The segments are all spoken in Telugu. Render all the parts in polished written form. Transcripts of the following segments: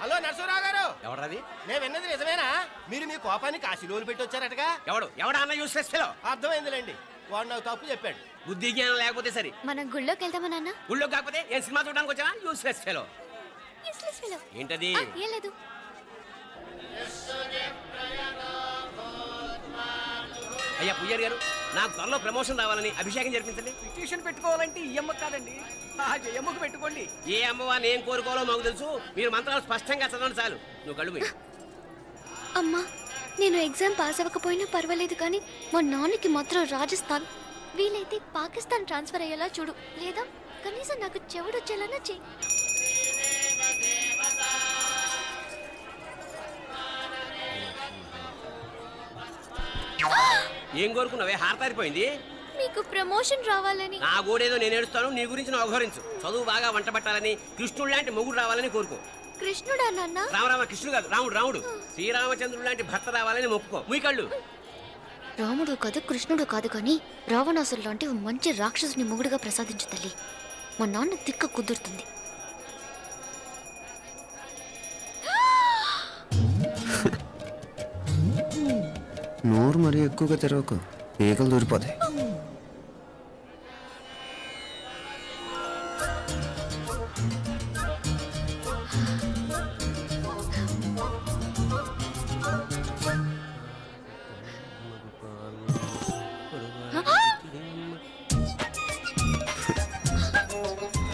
హలో నరసరావు గారు. ఎవరది? నేను విన్నది నిజమేనా? మీరు మీ కోపాన్ని కాశీలోలు పెట్టి వచ్చారటగా. ఎవడా అన్న యూస్లెస్ ఫెలో? అర్థమైందిలేండి, వాడు నాకు తప్పు చెప్పాడు. బుద్ధి జ్ఞానం లేకపోతే సరే. మనం గుళ్ళోకి వెళ్దామా నాన్న? గుళ్ళో కాకపోతే ఏం సినిమా చూడడానికి వచ్చావా? Useless fellow. ఏంటది? ఏం లేదు. అయ్యా పుయ్యర్ గారు, నాకు త్వరలో ప్రమోషన్ రావాలని అభిషేకం జరిపించండి. పిటిషన్ పెట్టుకోవాలంటే ఈ అమ్మ కాదండి, ఆ జయమ్మకు పెట్టుకోండి. ఏ అమ్మవారిని ఏం కోరుకోవాలో మాకు తెలుసు. మీరు మంత్రాలు స్పష్టంగా చదవండి చాలు. నువ్వు కళ్ళు మూయి. అమ్మా, నేను ఎగ్జామ్ పాస్ అవ్వకపోయినా పర్వాలేదు, కానీ మా నాన్నకి మాత్రం రాజస్థాన్, వీలైతే పాకిస్తాన్ ట్రాన్స్ఫర్ అయ్యేలా చూడు, లేదా కనీసం నాకు చెవుడు వచ్చేలానా చెయ్యి. ఏం కోరుకున్నావే? హారతారిపోయింది. మీకు ప్రమోషన్ రావాలని. నా గోడేదో నేను ఏడుస్తాను, నీ గురించి నువ్వు అవహరించు. చదువు బాగా వంట పట్టాలని, కృష్ణుడు లాంటి మొగుడు రావాలని కోరుకో. కృష్ణుడా నాన్న? రామరామ కృష్ణుడు కాదు, రాముడు. శ్రీరామచంద్రుడు లాంటి భర్త రావాలని మొక్కుకో. మీ కళ్ళు. రాముడు కాదు, కృష్ణుడు కాదు, కానీ రావణాసురు లాంటి మంచి రాక్షసుని మొగుడుగా ప్రసాదించు తల్లి. మా నాన్న తిక్క కుదురుతుంది. నోరు మరీ ఎక్కువగా తెరవకు, ఈగలు దూరిపోతాయి.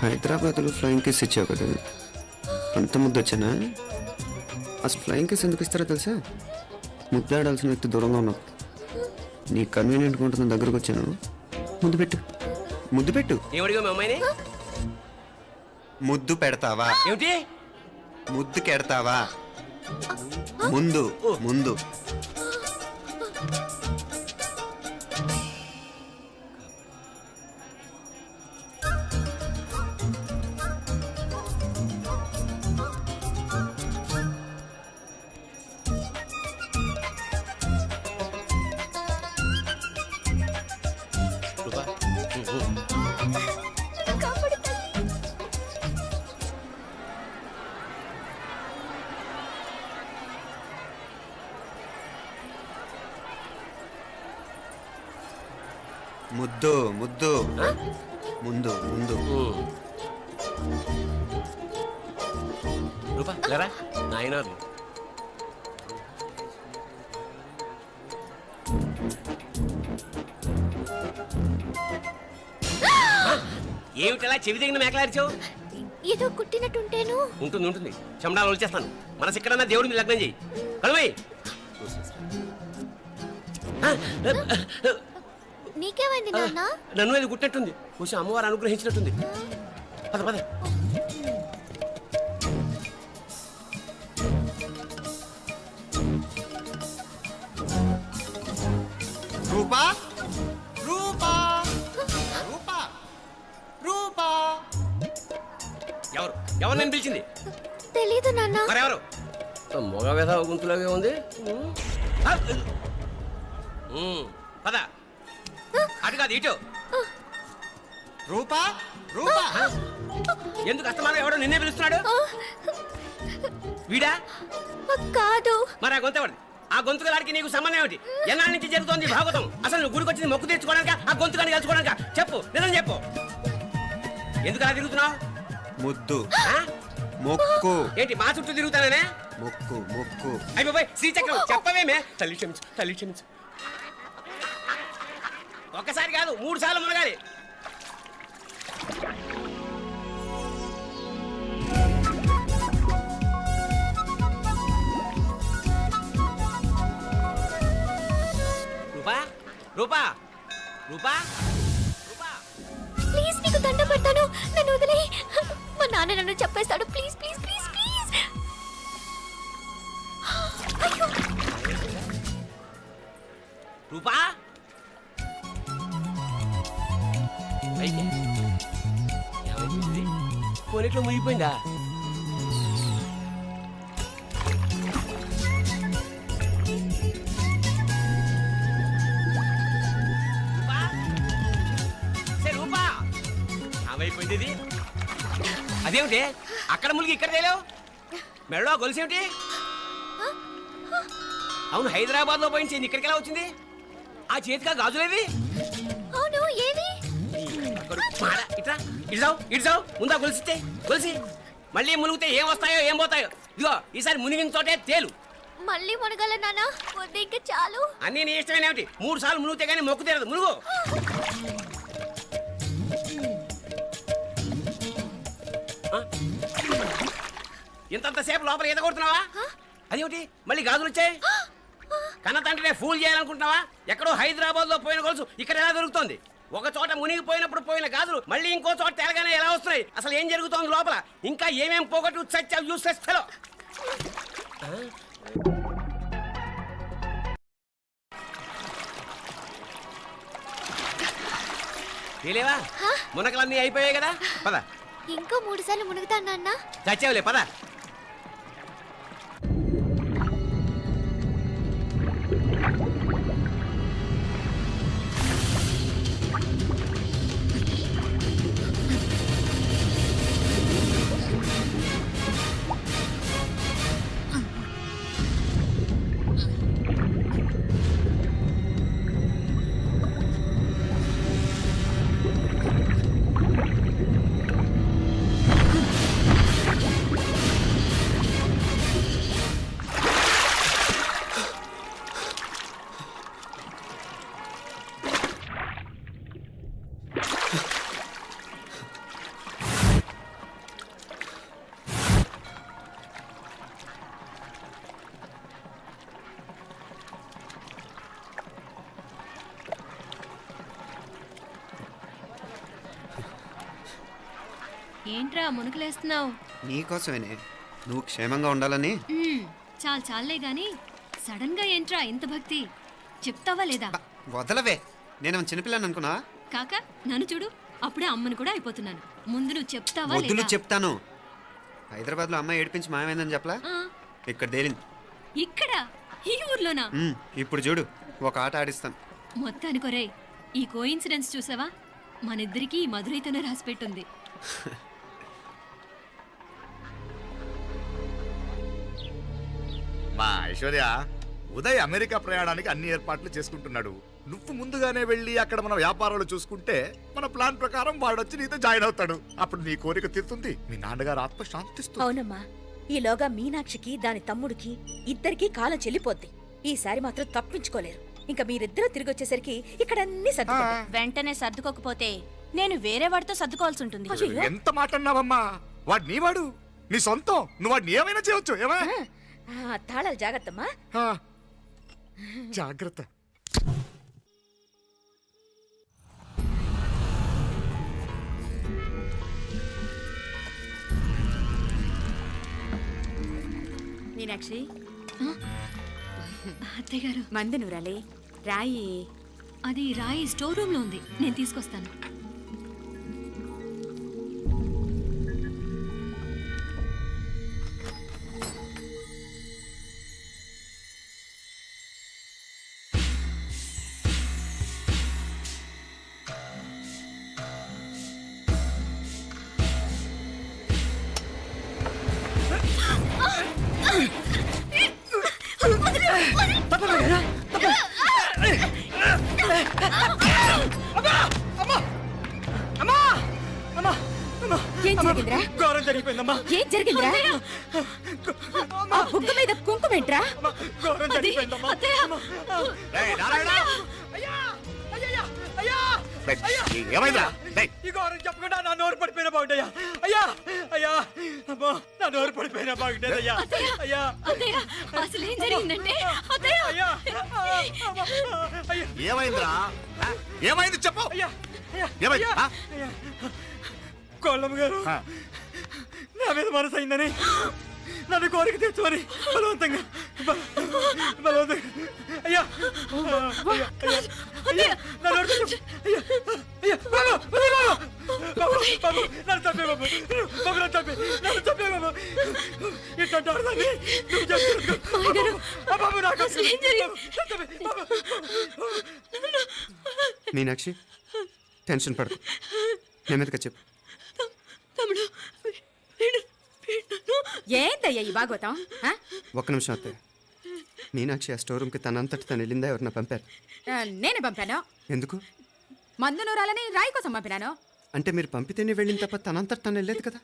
హైదరాబాద్లో ఫ్లయింగ్ కేస్ ఇచ్చావు కదా, అంత ముద్దు వచ్చానా? అసలు ఫ్లయింగ్ కేస్ ఎందుకు ఇస్తారో తెలుసా? ముద్దాడాల్సిన వ్యక్తి దూరంగా ఉన్నావు. నీ కన్వీనియంట్గా ఉంటుంది, దగ్గరకు వచ్చాను. ముద్దు పెట్టు, ముద్దు పెట్టు. ఏమడిగా మీ అమ్మాయిని? ముద్దు పెడతావా? ఏమిటి? ముద్దు కెడతావా? ముందు ముందు. ముద్దు ముద్దు. ముందు ముందు. రూపా లేరా నాయనారు. ఏమిటలా చెవి దగ్గర మేకలారిచావు? ఏదో కుట్టినట్టుంటేను. ఉంటుంది. చెమడాలు వచ్చేస్తాను. మనసు ఎక్కడన్నా దేవుడి మీద లగ్నం చేయి. కలువై. నీకేమైంది నాన్న? నన్ను అది గుట్టినట్టుంది. కొంచెం అమ్మవారు అనుగ్రహించినట్టుంది. పద పద. రూపా రూపా రూపా రూపా. ఎవరు నేను పిలిచింది? తెలీదు నాన్న. మరెవరు? మొగ వేధ గుంతులాగే ఉంది. పద. అటు కాదు ఇటు. రూపా రూపా. ఎందుకు అస్తమానం ఎవడో నిన్నే పిలుస్తున్నాడు? వీడా కాదు. మరి ఆ గొంతు ఆ గొంతుకలాడికి నీకు సంబంధం ఏమిటి? ఎన్నాళ్ళ నుంచి జరుగుతోంది భాగవతం? అసలు నువ్వు గుడికి వచ్చింది మొక్కు తీర్చుకోవడానికి, ఆ గొంతుకాన్ని కలుసుకోవడానికి? చెప్పు, నిజం చెప్పు. ఎందుకు అలా తిరుగుతున్నావు? ముద్దు మొక్కు. ఏంటి మా చుట్టూ తిరుగుతానే? మొక్కు మొక్కు. అయిపోయి శ్రీచక్రం చెప్పవేమే? తల్లి క్షమించు, తల్లి క్షమించు. ఒక్కసారి కాదు 3 సార్లు మునగాలి. రూపా రూపా రూపా రూపా, ప్లీజ్ నీకు దండం పెడతాను, నన్ను వదిలే. మా నాన్న నన్ను చెప్పేస్తాడు. Please please please please. అయ్యో. రూపా కొనిట్లో మునిగిపోయిందా? రూపా ఏమైపోయింది ఇది? అదేమిటి అక్కడ మునిగి ఇక్కడ తేలేవు? మెడలో గొలుసేమిటి? అవును, హైదరాబాద్ లో పోయించింది, ఇక్కడికి ఎలా వచ్చింది? ఆ చేతిగా గాజులేవి? అవును ఏవి? ఇట్రా, ఇడ్సావు ముందా గొలిసితే గొలిసి మళ్ళీ మునిగితే ఏం వస్తాయో ఏం పోతాయో. ఇదిగో ఈసారి మునిగిన చోటే తేలు. మళ్ళీ మునగల నాన్న, వద్దు ఇంకా చాలు. అన్నీ నీ ఇష్టమేనేమిటి? 3 సార్లు మునిగితే కానీ మొక్కు తీరదు. మునుగు. ఇంతంతసేపు లోపల ఈత కొడుతున్నావా? అదేమిటి మళ్ళీ గాజులు వచ్చాయి? కన్న తండ్రినే ఫూల్ చేయాలనుకుంటున్నావా? ఎక్కడో హైదరాబాద్ లో పోయిన గొలుసు ఇక్కడ ఎలా దొరుకుతుంది? ఒక చోట మునిగిపోయినప్పుడు పోయిన గాజులు మళ్ళీ ఇంకో చోట తేలగానే ఎలా వస్తున్నాయి? అసలు ఏం జరుగుతోంది లోపల? ఇంకా ఏమేం పోగొట్టు సత్యావు యూస్లెస్ ఫెలో. తెలియవా? మునకలన్నీ అయిపోయాయి కదా, పద. ఇంకో 3 సార్లు మునుగుతాను నాన్న. చచ్చావులే, పద. ఏంట్రా మునుకులేస్తున్నావు? నీకోసమేనే, నువ్వు క్షేమంగా ఉండాలని. చాలే గాని సడన్ గా ఏంట్రా ఇంత భక్తి? చెప్తావా లేదా? వదలవే, నేను చిన్నపిల్లని అనుకున్నా. కాక నన్ను చూడు, అప్పుడే అమ్మని కూడా అయిపోతున్నాను. ముందు నువ్వు చెప్తావా వద్దు, లేదా? నువ్వు చెప్తాను. హైదరాబాద్ లో అమ్మాయి ఏడిపించి మాయమైందని చెప్పలా, ఆ, ఇక్కడ తేలింది. ఇక్కడ ఈ ఊర్లోనా? ఇప్పుడు చూడు, ఒక ఆట ఆడిస్తాను. మొత్తానికి ఒరేయ్, ఈ కోయిన్సిడెన్స్ చూసావా? మనిద్దరికి ఈ మధురైతోనే రాసిపెట్టుంది. మా ఐశ్వర్య, ఉదయ్ అమెరికా ప్రయాణానికి అన్ని ఏర్పాట్లు చేసుకుంటున్నాడు. నువ్వు ముందుగానే వెళ్ళి అక్కడ మన వ్యాపారాలు చూసుకుంటే మన ప్లాన్ ప్రకారం వాడొచ్చి నీతో జాయిన్ అవుతాడు. అప్పుడు నీ కోరిక తీరుతుంది, మీ నాన్నగారు ఆత్మ శాంతిస్తుంది. అవునమ్మా, ఈలోగా మీనాక్షికి దాని తమ్ముడికి ఇద్దరికీ కాలం చెల్లిపోద్ది. ఈసారి మాత్రం తప్పించుకోలేరు. ఇంకా మీరిద్దరూ తిరిగి వచ్చేసరికి ఇక్కడ అన్ని సర్దుకుంటాయి. వెంటనే సర్దుకోకపోతే నేను వేరే వాడితో సర్దుకోవాల్సి ఉంటుంది. అయ్యో. ఎంత మాట అన్నావమ్మా? వాడు నీ వాడు, నీ సొంతం. నువ్వు వాడిని ఏమైనా చేయొచ్చు. ఏమా తాళాలు జాగ్రత్తమ్మా. జాగ్రత్త. మీనాక్షి, అత్తయ్య గారు, మందు నూరాలి, రాయి. అది రాయి స్టోర్ రూమ్ లో ఉంది, నేను తీసుకొస్తాను. ఏం జరిగిందిరా? ఘోరం జరిగిపోయిందమ్మా. ఏం జరిగిందిరా? ఆ బుగ్గ మీద కుంకుమేంట్రా? ఘోరం జరిగిపోయిందమ్మా. ఏయ్, నారాయణ! అయ్యా! అయ్యయ్యా! అయ్యా! ఏయ్, ఏమైందిరా? ఏయ్, ఈ ఘోరం చెప్పకుండా నా నోరు పడిపోయినా బాగుంటాయా? అయ్యా! అయ్యా! అమ్మో, నా నోరు పడిపోయినా బాగుండేదయ్యా. అయ్యా! అత్తయ్య, అసలు ఏం జరిగిందంటే అత్తయ్య, అయ్యా! అయ్యా! ఏమైందిరా? ఏమైంది చెప్పు. అయ్యా! అయ్యా! ఏమైంది? అయ్యా! అయ్యా! కోళ్ళమ్మ గారు నా మీద మనసు అయిందని నన్ను కోరిక తెచ్చుకొని బలవంతంగా అయ్యా నన్ను చంపే బాబు, నన్ను చంపే బాబు. ఇట్లాంటి ఆడదాన్ని నువ్వు చేస్తున్నావు బాబు. నాకు మీనాక్షి, టెన్షన్ పడకు, నెమ్మదిగా చెప్పు. తమ్ముడు, ఏం ఏందయ్యా ఈ భాగవతం ఆ? ఒక్క నిమిషం అత్తయ్య. మీనాక్షి ఆ స్టోర్ రూమ్కి తనంతటి తను వెళ్ళిందా ఎవరన్నా పంపారు? నేనే పంపాను. ఎందుకు? మందు నూరాలని రాయి కోసం పంపినాను. అంటే మీరు పంపితేనే వెళ్ళింది తప్ప తనంతటి తను వెళ్ళలేదు కదా.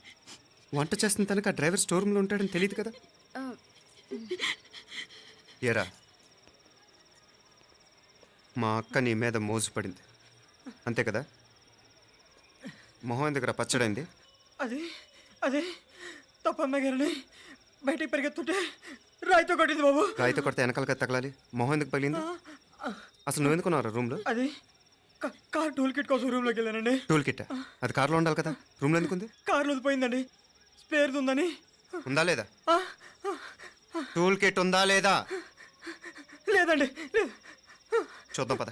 వంట చేస్తున్న తనకు ఆ డ్రైవర్ స్టోర్ రూమ్లో ఉంటాడని తెలియదు కదా. ఏరా, మా అక్క నీ మీద మోజు పడింది అంతే కదా. మొహం దగ్గర పచ్చడైంది. అదే తప్పమ్మ గారిని బయటికి పరిగెత్తుంటే రాయితో కొట్టింది బాబు. రాయితో కొడితే వెనకాలగా తగలాలి. మొహం ఎందుకు పగిలింది? అసలు నువ్వెందుకున్నావు రూమ్లో? అది కార్ టూల్ కిట్ కోసం రూమ్లోకి వెళ్ళానండి. టూల్ కిట్ అది కార్లో ఉండాలి కదా, రూమ్లో ఎందుకుంది? కార్లో పోయిందండి, స్పేర్ ఉందని. ఉందా లేదా? టూల్ కిట్ ఉందా లేదా? లేదండి, లేదు. చూద్దాం పద.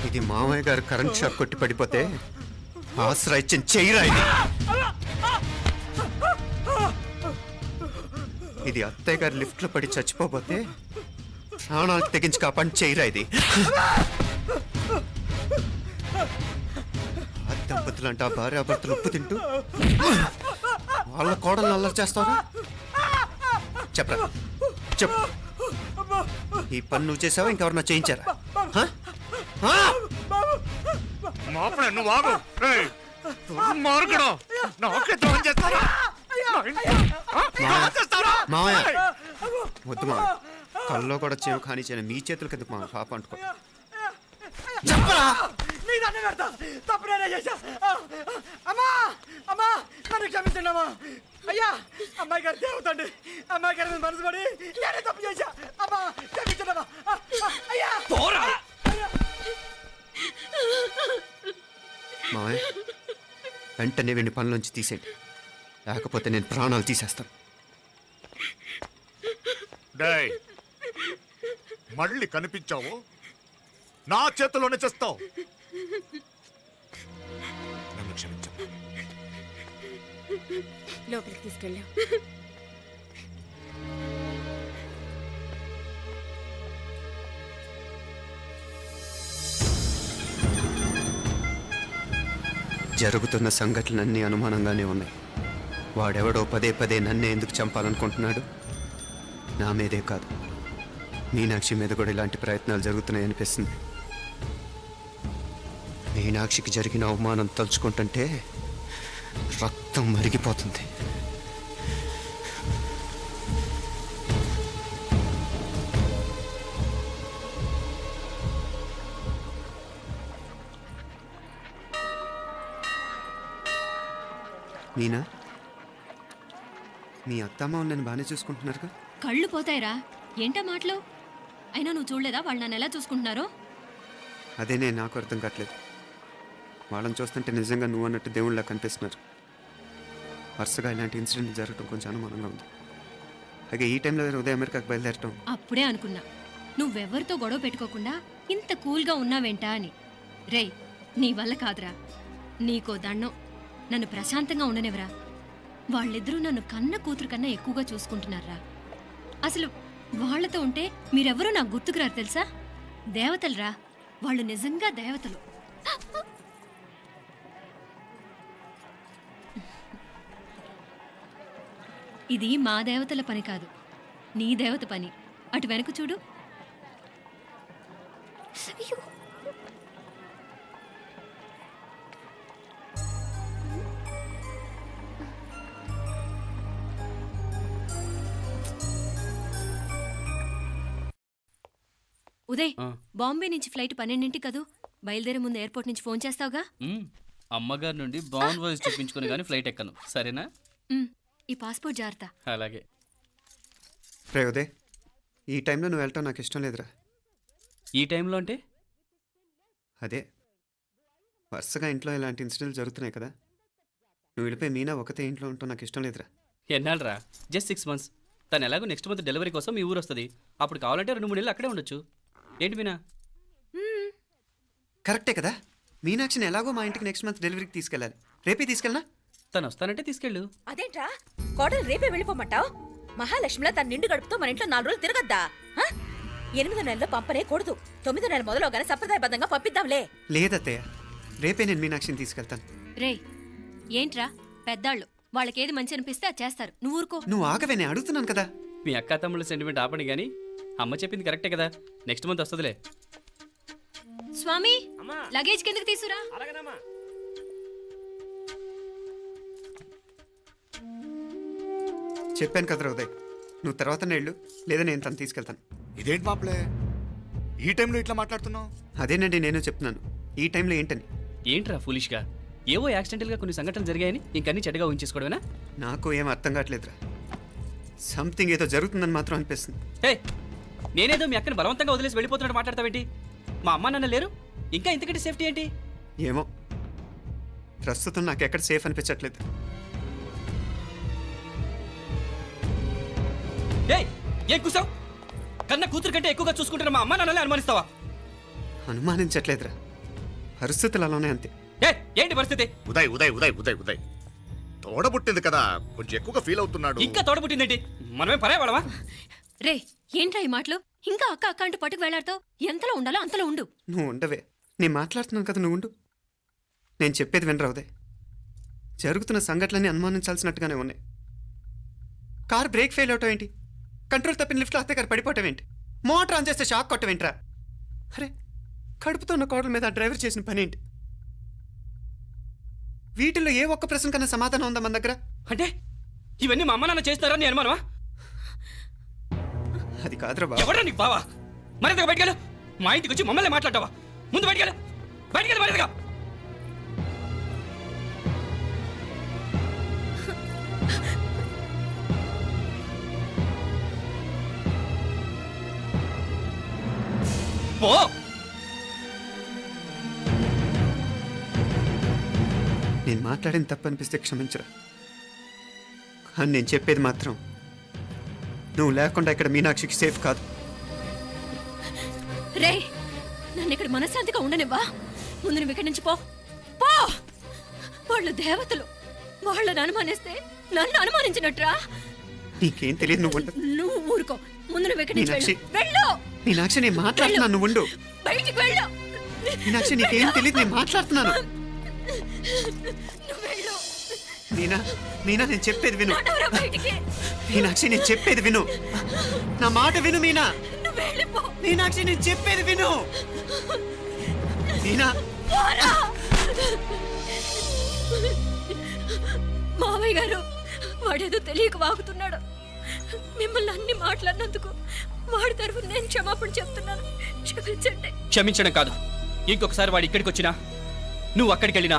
ఇది మామయ్య గారు కరెంట్ షాక్ కొట్టి పడిపోతే ఆసరా ఇచ్చిన చెయ్యిరా ఇది. ఇది అత్తయ్య గారు లిఫ్ట్ లో పడి చచ్చిపోతే ప్రాణాలకు తెగించి కాపాడి చెయ్యిరా ఇది. ఆ దంపతులంటే ఆ భార్యాభర్తలు ఉప్పు తింటూ వాళ్ళ కోడలు అల్లరి చేస్తారా? చెప్పరా, చెప్పు. ఈ పని నువ్వు చేసావా ఇంకెవరన్నా చేయించారా? హ? హ? మాపడే నువ్వు ఆగు. రేయ్, దుర్మార్గుడు. నాకే ద్రోహం చేస్తారా? మావయ్య వద్దు మావయ్య, కల్లో కూడా చేవు కానీ చేయను. మీ చేతులకి ఎందుకు మా పాప అంటుకో. చెప్పరా? నీ దండం పెడతా, తప్పు నేనే చేశా. అమ్మా అమ్మా, నన్ను క్షమించండి అమ్మా. అయ్యా, అమ్మాయి గారు దేవతండి, అమ్మాయి గారి మీద మనసు పడి నేనే తప్పు చేశా. అమ్మా క్షమించండి అమ్మా. అయ్యా మావయ్య వెంటనే వీడిని పనిలోంచి తీసేయండి, లేకపోతే నేను ప్రాణాలు తీసేస్తాను. డేయ్, మళ్ళీ కనిపించావు నా చేతిలోనే చేస్తావు. నన్ను క్షమించు. లోపలికి తీసుకెళ్ళాం. జరుగుతున్న సంఘటనలన్నీ అనుమానంగానే ఉన్నాయి. వాడెవడో పదే పదే నన్నే ఎందుకు చంపాలనుకుంటున్నాడు? నా మీదే కాదు, మీనాక్షి మీద కూడా ఇలాంటి ప్రయత్నాలు జరుగుతున్నాయి అనిపిస్తుంది. మీనాక్షికి జరిగిన అవమానం తలుచుకుంటుంటే రక్తం మరిగిపోతుంది. మీనా, మీ అత్తమ్మ నన్ను బాగానే చూసుకుంటున్నారుగా? కళ్ళు పోతాయిరా, ఏంటా మాటలు? అయినా నువ్వు చూడలేదా వాళ్ళు నన్ను ఎలా చూసుకుంటున్నారో? అదేనే నాకు అర్థం కావట్లేదు. వాళ్ళని చూస్తుంటే నిజంగా నువ్వు అన్నట్టు దేవుళ్ళ కనిపిస్తున్నారు. వరుసగా ఇలాంటి ఇన్సిడెంట్ జరగడం కొంచెం అనుమానంగా ఉంది. అలాగే ఈ టైంలో ఉదయం అమెరికాకు బయలుదేరటం. అప్పుడే అనుకున్నా నువ్వెవరితో గొడవ పెట్టుకోకుండా ఇంత కూల్గా ఉన్నావేంటా అని. రేయ్, నీ వల్ల కాదురా, నీకో దండం. నన్ను ప్రశాంతంగా ఉండనివరా. వాళ్ళిద్దరూ నన్ను కన్న కూతురు కన్నా ఎక్కువగా చూసుకుంటున్నారా. అసలు వాళ్లతో ఉంటే మీరెవరూ నాకు గుర్తుకురారు తెలుసా? దేవతలరా, వాళ్ళు నిజంగా దేవతలు. ఇది మా దేవతల పని కాదు, నీ దేవత పని. అటు వెనక చూడు. ఉదయ్, బాంబే నుంచి ఫ్లైట్ 12 కదూ. బయలుదేరే ముందు ఎయిర్పోర్ట్ నుంచి ఫోన్ చేస్తావుగా? అమ్మగారి నుండి బాండ్ వాయిస్ చూపించుకుని కానీ ఫ్లైట్ ఎక్కను, సరేనా? ఈ పాస్పోర్ట్ జాగ్రత్త. అలాగే. రే ఉదయ్, ఈ టైంలో నువ్వు వెళ్ళటం నాకు ఇష్టం లేదురా. ఈ టైంలో అంటే? అదే వరుసగా ఇంట్లో ఇలాంటి ఇన్సిడెంట్లు జరుగుతున్నాయి కదా. నువ్వు వెళ్ళిపోయి మీనా ఒకతే ఇంట్లో ఉంటావు నాకు ఇష్టం లేదురా. ఎన్నాళ్ళరా? Just 6 months. తను ఎలాగో నెక్స్ట్ మంత్ డెలివరీ కోసం మీ ఊరు వస్తుంది. అప్పుడు కావాలంటే 2-3 నెలలు అక్కడే ఉండొచ్చు. ఏంటి మీనా? కరెక్టే కదా, మీనాక్షిని ఎలాగో మా ఇంటికి నెక్స్ట్ మంత్ డెలివరీకి తీసుకెళ్ళాలి. రేపే తీసుకెళ్ళనా? తను వస్తానంటే తీసుకెళ్ళు. అదేంట్రా కోడలు రేపే వెళ్ళిపోమంటావు? మహాలక్ష్మిలా తన నిండు గడుపుతో మన ఇంట్లో 4 రోజులు తిరగద్దా? 8వ నెలలో పంపనే కూడదు. 9వ నెల మొదలుగానే సంప్రదాయబద్ధంగా పంపిద్దాంలే. లేదత్తయ్య, రేపే నేను మీనాక్షిని తీసుకెళ్తాను. రే ఏంట్రా పెద్దాళ్ళు, వాళ్ళకేది మంచి అనిపిస్తే అది చేస్తారు. నువ్వు ఊరుకో. నువ్వు ఆగవే, నేను అడుగుతున్నాను కదా. మీ అక్క తమ్ముళ్ళ సెంటిమెంట్ ఆపండి కానీ అమ్మ చెప్పింది కరెక్టే కదా, నెక్స్ట్ మంత్ వస్తుందిలే. స్వామి లగేజ్ కిందకి తీసురా. అలాగేనమ్మా. చెప్పాను కదరా ఉదయ్, నువ్వు తర్వాత నేళ్ళు లేదా నేను తను తీసుకెళ్తాను. ఇదేంటి మాప్లే ఈ టైంలో ఇట్లా మాట్లాడుతున్నావు? అదేనండి నేను చెప్తున్నాను, ఈ టైంలో ఏంటని. ఏంట్రా ఫులిష్గా ఏవో యాక్సిడెంటల్గా కొన్ని సంఘటనలు జరిగాయని ఇంకన్నీ చెడ్డగా ఊహించేసుకోవడమేనా? నాకు ఏం అర్థం కావట్లేదురా, సంథింగ్ ఏదో జరుగుతుందని మాత్రం అనిపిస్తుంది. హే, నేనేదో మీ అక్కని బలవంతంగా వదిలేసి వెళ్ళిపోతున్నట్టు మాట్లాడతావేంటి? మా అమ్మ నాన్న లేరు, ఇంకా ఇంతకంటే సేఫ్టీ ఏంటి? ఏమో, ప్రస్తుతం నాకు ఎక్కడ సేఫ్ అనిపించట్లేదు. ఏయ్, ఏం కూసావు? కన్న కూతురు కంటే ఎక్కువగా చూసుకుంటున్న మా అమ్మ నాన్నలే అనుమానిస్తావా? అనుమానించట్లేదురా, పరిస్థితులు అలానే అంతే. ఏ ఏంటి పరిస్థితి? ఉదయ్ ఉదయ్ ఉదయ్ ఉదయ్ ఉదయ్ తోడబుట్టింది కదా, కొంచెం ఎక్కువగా ఫీల్ అవుతున్నాడు. ఇంకా తోడబుట్టిందేంటి? మనమే పరాయవాడవా? రే ఏంట్రా ఈ మాటలు? ఇంకా అక్క అక్క అంటూ పట్టుకు వెళ్లాడుతావు. ఎంతలో ఉండాలో అంతలో ఉండు. నువ్వు ఉండవే, నేను మాట్లాడుతున్నాను కదా, నువ్వు ఉండు. నేను చెప్పేది వినరా ఉదయ్, జరుగుతున్న సంఘటనలన్నీ అనుమానించాల్సినట్టుగానే ఉన్నాయి. కార్ బ్రేక్ ఫెయిల్ అవటం ఏంటి, కంట్రోల్ తప్పిన లిఫ్ట్లో అత్తగారు పడిపోవటం ఏంటి, మోటార్ ఆన్ చేస్తే షాక్ కొట్టం ఏంట్రా? అరే, కడుపుతో ఉన్న కోడల మీద ఆ డ్రైవర్ చేసిన పని ఏంటి? వీటిల్లో ఏ ఒక్క ప్రశ్న కన్నా సమాధానం ఉందా మన దగ్గర? అంటే ఇవన్నీ మా అమ్మ నాన్న చేస్తారని నేను అనుమానమా? అది కాదురా బాబు. ఎవరా నీకు బావా? మరింతగా బయటకెళ్ళు. మా ఇంటికి వచ్చి మమ్మల్ని మాట్లాడతావా? ముందు బయటకెళ్ళు, బయటకెళ్ళు మరింతగా. పో. నేను మాట్లాడిన తప్పు అనిపిస్తే క్షమించరా, కానీ నేను చెప్పేది మాత్రం నువ్వు లేకుండా ఇక్కడ మీనాక్షికి సేఫ్ కాదు. రే నన్ను ఇక్కడ మనశ్శాంతిగా ఉండనివ్వా. ముందు నువ్వు ఇక్కడి నుంచి పో. పో. వాళ్ళు దేవతలు, వాళ్ళని అనుమానిస్తే నన్ను అనుమానించినట్రా. నీకేం తెలియదు, నువ్వు ఉండు. నువ్వు ఊరుకో. ముందు నువ్వు ఇక్కడి నుంచి మీనాక్షి. వెళ్ళు. మీనాక్షి, నేను మాట్లాడుతున్నాను, నువ్వు ఉండు. బయటికి వెళ్ళు. మీనాక్షి, నీకేం తెలియదు, నేను మాట్లాడుతున్నాను. నువ్వు వెళ్ళు. మీనా, మీనా, నేను చెప్పేది విను. నడవరా బయటికి. మీనాక్షి, నేను చెప్పేది విను, నా మాట విను. మీనా, నువ్వు వెళ్ళిపో. మీనాక్షి, నేను చెప్పేది విను. మీనా, పోరా. మావయ్య గారు, వాడేదో తెలియక వాగుతున్నాడు. మిమ్మల్ని అన్ని మాట్లాడినందుకు వాడి తరఫున నేను క్షమాపణ చెప్తున్నాను. క్షమించండి. క్షమించడం కాదు, ఇంకొకసారి వాడు ఇక్కడికి వచ్చినా నువ్వు అక్కడికి వెళ్ళినా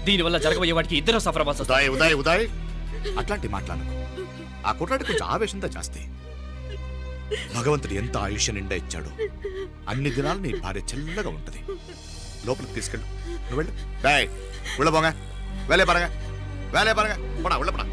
దీనివల్ల జరగబోయే వాడికి ఇద్దరు సఫర్ అవ్వాల్సి వస్తుంది. ఉదయ్ ఉదయ్ ఉదయ్ అట్లాంటి మాట్లాడు. ఆ కుట్రాడి కొంచెం ఆవేశంతో జాస్తి. భగవంతుడు ఎంత ఆయుష్య నిండా ఇచ్చాడు, అన్ని దినాలు నీ భార్య చల్లగా ఉంటది. లోపలికి తీసుకెళ్ళు, నువ్వు వెళ్ళు. బాయ్ ఉళ్ళ పోగా, వేలే పరగా, వేలే పరగా, పోడా ఉళ్ళ పోడా.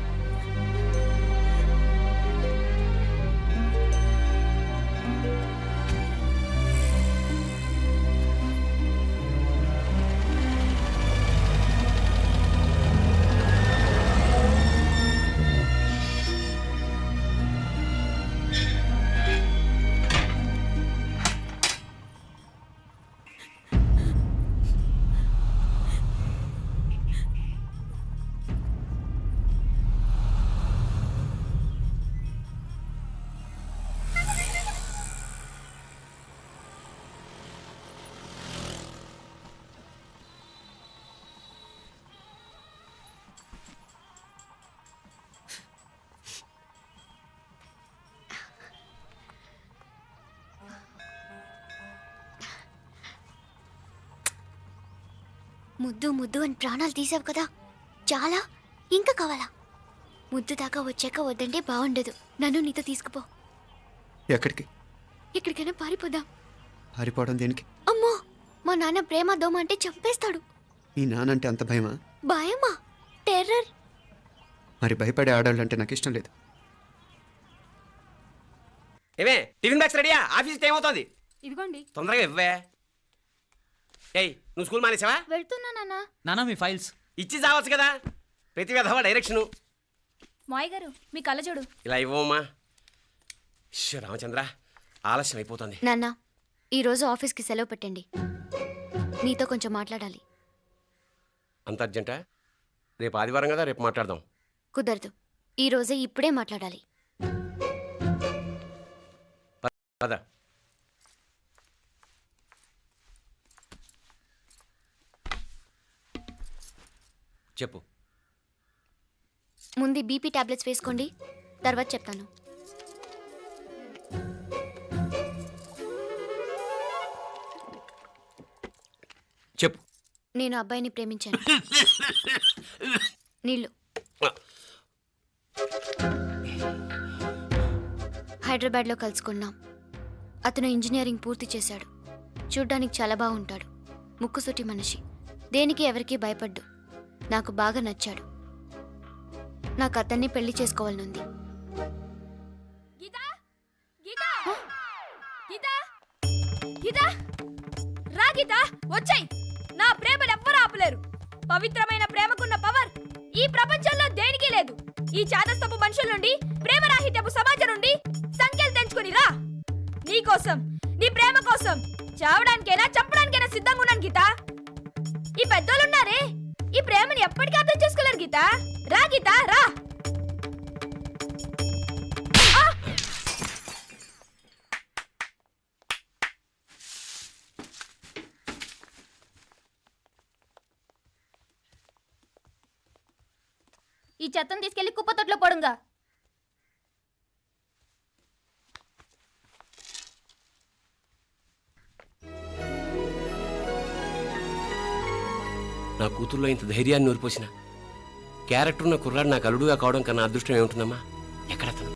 ముద్దు ముద్దు అని ప్రాణాలు తీసావు కదా, చాలా ఇంకా కావాలా? ముద్దు దాకా వచ్చాక వద్దంటే బాగుండదు. నన్ను నీతో తీసుకుపో. ఎక్కడికి? ఎక్కడికైనా పారిపోదాం. పారిపోవడం దేనికి? అమ్మో, మా నాన్న ప్రేమ దోమ అంటే చంపేస్తాడు. మీ నానంటే అంత భయమా? భయమా? టెర్రర్. మరి భయపడే ఆడాలంటే నాకు ఇష్టం లేదు. ఏమే టిఫిన్ బాక్స్ రెడీయా? ఆఫీస్ టైం అవుతుంది. ఇదిగోండి. తొందరగా ఇవ్వే. ఏయ్ నువ్వు స్కూల్ మానేసావా? వెళ్తున్నా నాన్న. నానా మీ ఫైల్స్. ఇచ్చి చావచ్చు కదా, ప్రతి విధవా డైరెక్షను. మాయ్ గారు మీ కళ్ళజోడు. ఇలా ఇవ్వమ్మా. రామచంద్ర ఆలస్యం అయిపోతుంది. నాన్న ఈరోజు ఆఫీస్కి సెలవు పెట్టండి, నీతో కొంచెం మాట్లాడాలి. అంత అర్జెంటా? రేపు ఆదివారం కదా, రేపు మాట్లాడదాం. కుదరదు, ఈరోజే ఇప్పుడే మాట్లాడాలి. పద. చెప్పు. ముందు బీపీ టాబ్లెట్స్ వేసుకోండి, తర్వాత చెప్తాను. చెప్పు. నేను అబ్బాయిని ప్రేమించాను. నీళ్ళు. హైదరాబాద్లో కలుసుకున్నాం. అతను ఇంజనీరింగ్ పూర్తి చేశాడు. చూడ్డానికి చాలా బాగుంటాడు. ముక్కుసూటి మనిషి, దేనికి ఎవరికీ భయపడ్డు. నాకు బాగా నచ్చాడు. నాకు అతన్ని పెళ్లి చేసుకోవాలనుంది. గీతా గీతా గీతా గీతా రా గీతా, వచ్చేయ్. నా ప్రేమను ఎవ్వరూ ఆపలేరు. పవిత్రమైన ప్రేమకున్న పవర్ ఈ ప్రపంచంలో దేనికి లేదు. ఈ చాదస్తపు మనుషుల నుండి, ప్రేమరాహిత్యపు సమాజం నుండి సంఖ్యలు తెంచుకుని రా. నీ కోసం, నీ ప్రేమ కోసం చావడానికైనా చంపడానికైనా సిద్ధంగా ఉన్నాను గీతా. ఈ పెద్దోళ్ళున్నారే, ఈ ప్రేమని ఎప్పటికీ అర్థం చేసుకోలేరు గీతా. రా గీతా రా. ఈ చెత్తను తీసుకెళ్లి కుప్పతొట్లో పడుంగా. నా కూతుర్లో ఇంత ధైర్యాన్ని నూరిపోసిన క్యారెక్టర్ ఉన్న కుర్రాడు నాకు అల్లుడుగా కావడం కన్నా అదృష్టం ఏముంటుందమ్మా? ఎక్కడతను